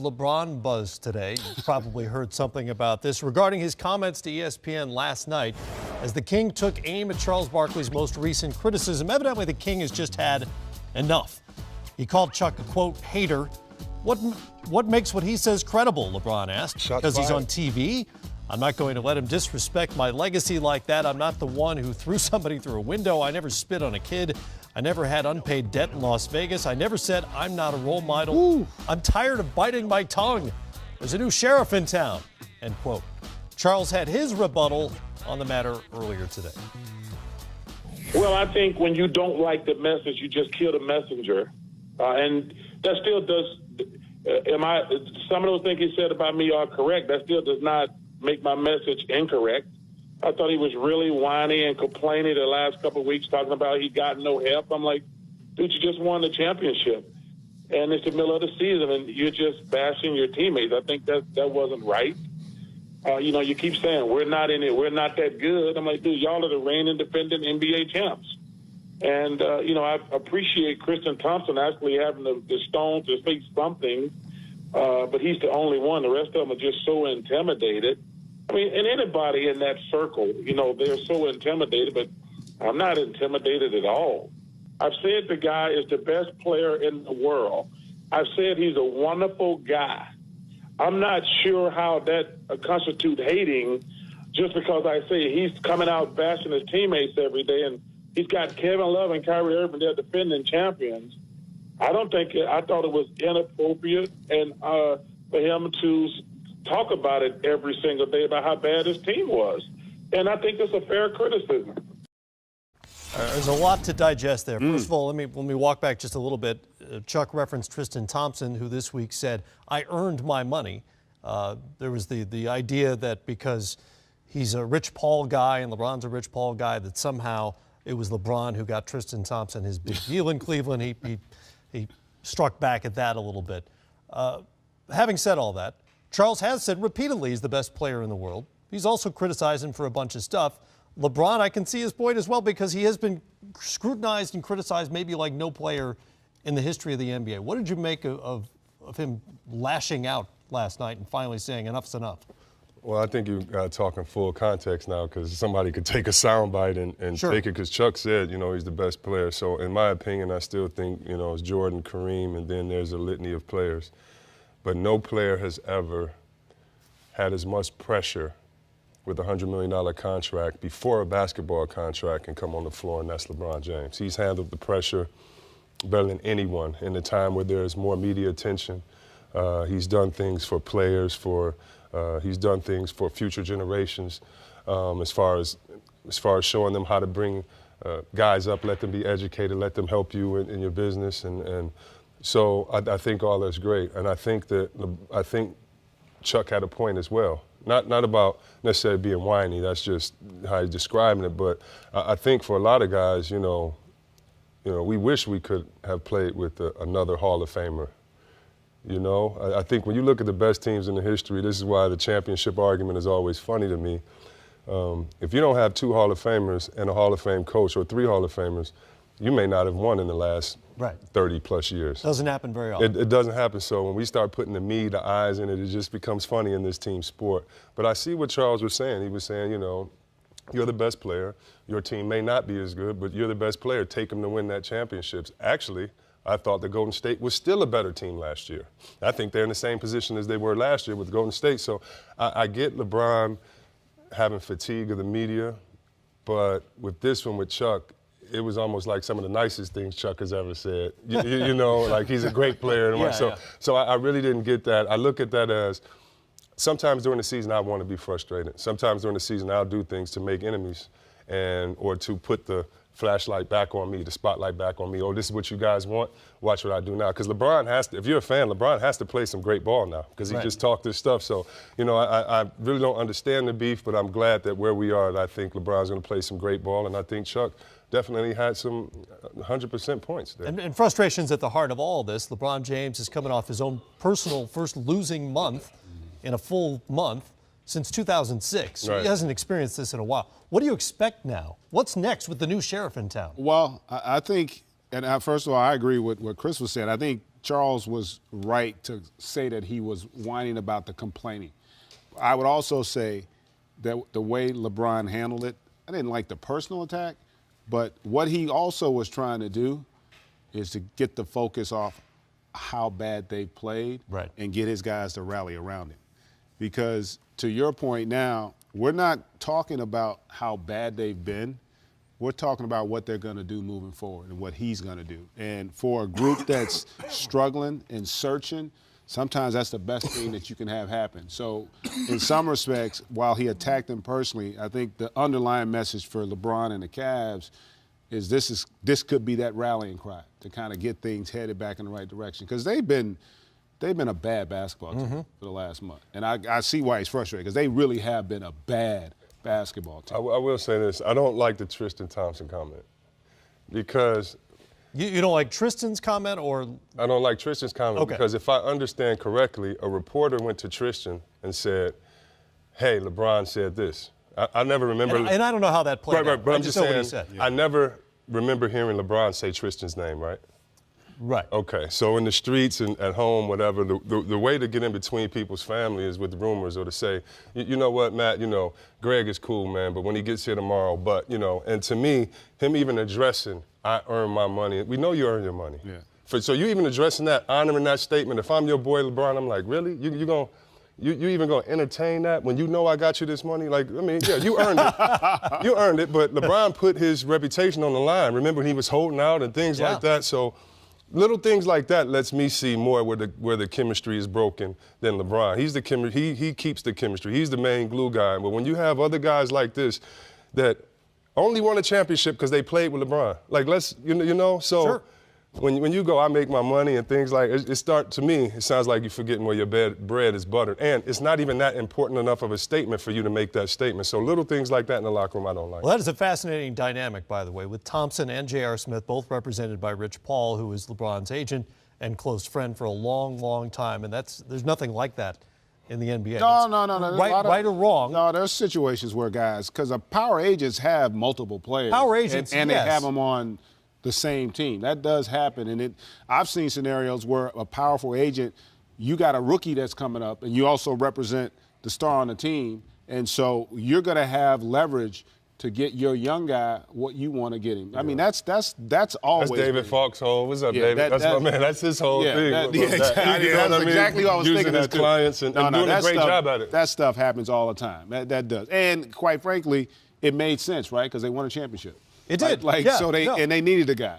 LeBron buzz today. You probably heard something about this regarding his comments to ESPN last night as the King took aim at Charles Barkley's most recent criticism. Evidently, the King has just had enough. He called Chuck a, quote, hater. What makes what he says credible, LeBron asked. Because he's on TV? I'm not going to let him disrespect my legacy like that. I'm not the one who threw somebody through a window. I never spit on a kid. I never had unpaid debt in Las Vegas. I never said I'm not a role model. Ooh. I'm tired of biting my tongue. There's a new sheriff in town, end quote. Charles had his rebuttal on the matter earlier today. Well, I think when you don't like the message, you just kill the messenger. And that still does, some of those things he said about me are correct. That still does not make my message incorrect. I thought he was really whiny and complaining the last couple of weeks, talking about he got no help. I'm like, dude, you just won the championship. And it's the middle of the season, and you're just bashing your teammates. I think that wasn't right. You keep saying, we're not in it, we're not that good. I'm like, dude, y'all are the reigning defending NBA champs. And, I appreciate Tristan Thompson actually having the stone to say something, but he's the only one. The rest of them are just so intimidated. I mean, and anybody in that circle, they're so intimidated, but I'm not intimidated at all. I've said the guy is the best player in the world. I've said he's a wonderful guy. I'm not sure how that constitutes hating just because I say he's coming out bashing his teammates every day, and he's got Kevin Love and Kyrie Irving, they're defending champions. I thought it was inappropriate and for him to talk about it every single day about how bad his team was. And I think that's a fair criticism. There's a lot to digest there. First of all, let me walk back just a little bit. Chuck referenced Tristan Thompson, who this week said, I earned my money. There was the idea that because he's a Rich Paul guy and LeBron's a Rich Paul guy, that somehow it was LeBron who got Tristan Thompson his big deal in Cleveland. He struck back at that a little bit. Having said all that, Charles has said repeatedly he's the best player in the world. He's also criticized him for a bunch of stuff. LeBron, I can see his point as well because he has been scrutinized and criticized maybe like no player in the history of the NBA. What did you make of him lashing out last night and finally saying enough's enough? Well, I think you got to talk in full context now because somebody could take a soundbite and sure. take it because Chuck said, he's the best player. So in my opinion, I still think, it's Jordan, Kareem, and then there's a litany of players. But no player has ever had as much pressure with a $100 million contract before a basketball contract and come on the floor, and that's LeBron James. He's handled the pressure better than anyone in a time where there's more media attention. He's done things for players, he's done things for future generations as far as showing them how to bring guys up, let them be educated, let them help you in your business. And so I think all that's great. And I think Chuck had a point as well. Not about necessarily being whiny, that's just how he's describing it, but I think for a lot of guys, we wish we could have played with another Hall of Famer. I think when you look at the best teams in the history, this is why the championship argument is always funny to me. If you don't have 2 Hall of Famers and a Hall of Fame coach or 3 Hall of Famers, you may not have won in the last 30 plus years. Doesn't happen very often. It doesn't happen. So when we start putting the me, the I's in it, it just becomes funny in this team sport. But I see what Charles was saying. He was saying, you're the best player. Your team may not be as good, but you're the best player. Take them to win that championships. Actually, I thought the Golden State was still a better team last year. I think they're in the same position as they were last year with Golden State. So I get LeBron having fatigue of the media, but with this one with Chuck, it was almost like some of the nicest things Chuck has ever said. Like he's a great player. So I really didn't get that. I look at that as sometimes during the season I want to be frustrated. Sometimes during the season I'll do things to make enemies or to put the flashlight back on me, the spotlight back on me. Oh, this is what you guys want? Watch what I do now. Because LeBron has to, if you're a fan, LeBron has to play some great ball now because he just talked this stuff. So, I really don't understand the beef, but I'm glad that where we are, I think LeBron's going to play some great ball, and I think Chuck definitely had some 100% points there. And frustration's at the heart of all this. LeBron James is coming off his own personal first losing month in a full month since 2006. Right. He hasn't experienced this in a while. What do you expect now? What's next with the new sheriff in town? Well, I think, and first of all, I agree with what Chris was saying. I think Charles was right to say that he was whining about the complaining. I would also say that the way LeBron handled it, I didn't like the personal attack, but what he also was trying to do is to get the focus off how bad they played and get his guys to rally around him. Because to your point now, we're not talking about how bad they've been. We're talking about what they're going to do moving forward and what he's going to do. And for a group that's struggling and searching, sometimes that's the best thing that you can have happen. So in some respects, while he attacked them personally, I think the underlying message for LeBron and the Cavs is this could be that rallying cry to kind of get things headed back in the right direction. Because they've been a bad basketball team for the last month. And I see why he's frustrated, because they really have been a bad basketball team. I will say this. I don't like the Tristan Thompson comment because you don't like Tristan's comment, or? I don't like Tristan's comment because if I understand correctly, a reporter went to Tristan and said, hey, LeBron said this. I never remember. And I don't know how that played out. Right, but I'm just saying, said. I never remember hearing LeBron say Tristan's name, right? Right. Okay, so in the streets and at home, whatever, the way to get in between people's family is with rumors, or to say, you know what, Matt, Greg is cool, man, but when he gets here tomorrow, and to me, him even addressing, I earn my money. We know you earn your money. Yeah. So you even addressing that, honoring that statement. If I'm your boy LeBron, I'm like, really? You even gonna entertain that when you know I got you this money? Like, I mean, yeah, you earned it. You earned it, but LeBron put his reputation on the line. Remember, he was holding out and things like that. So little things like that lets me see more where the chemistry is broken than LeBron. He's the he keeps the chemistry. He's the main glue guy. But when you have other guys like this that only won a championship because they played with LeBron, like so. Sure. When you go, I make my money and things like to me, it sounds like you're forgetting where your bread is buttered. And it's not even that important enough of a statement for you to make that statement. So little things like that in the locker room, I don't like. Well, that is a fascinating dynamic, by the way, with Thompson and J.R. Smith, both represented by Rich Paul, who is LeBron's agent and close friend for a long, long time. And there's nothing like that in the NBA. No. Right or wrong. No, there's situations where guys, because power agents have multiple players. Power agents, and they have them on the same team. That does happen. And I've seen scenarios where a powerful agent, you got a rookie that's coming up, and you also represent the star on the team. And so you're going to have leverage to get your young guy what you want to get him. I mean, that's always. That's David Foxhole. What's up, David? That's my man. That's his whole thing. Exactly. That's exactly what I was Using thinking. His clients and doing a great job at it. That stuff happens all the time. That does. And quite frankly, it made sense, right? Because they won a championship. It did. So they needed a guy.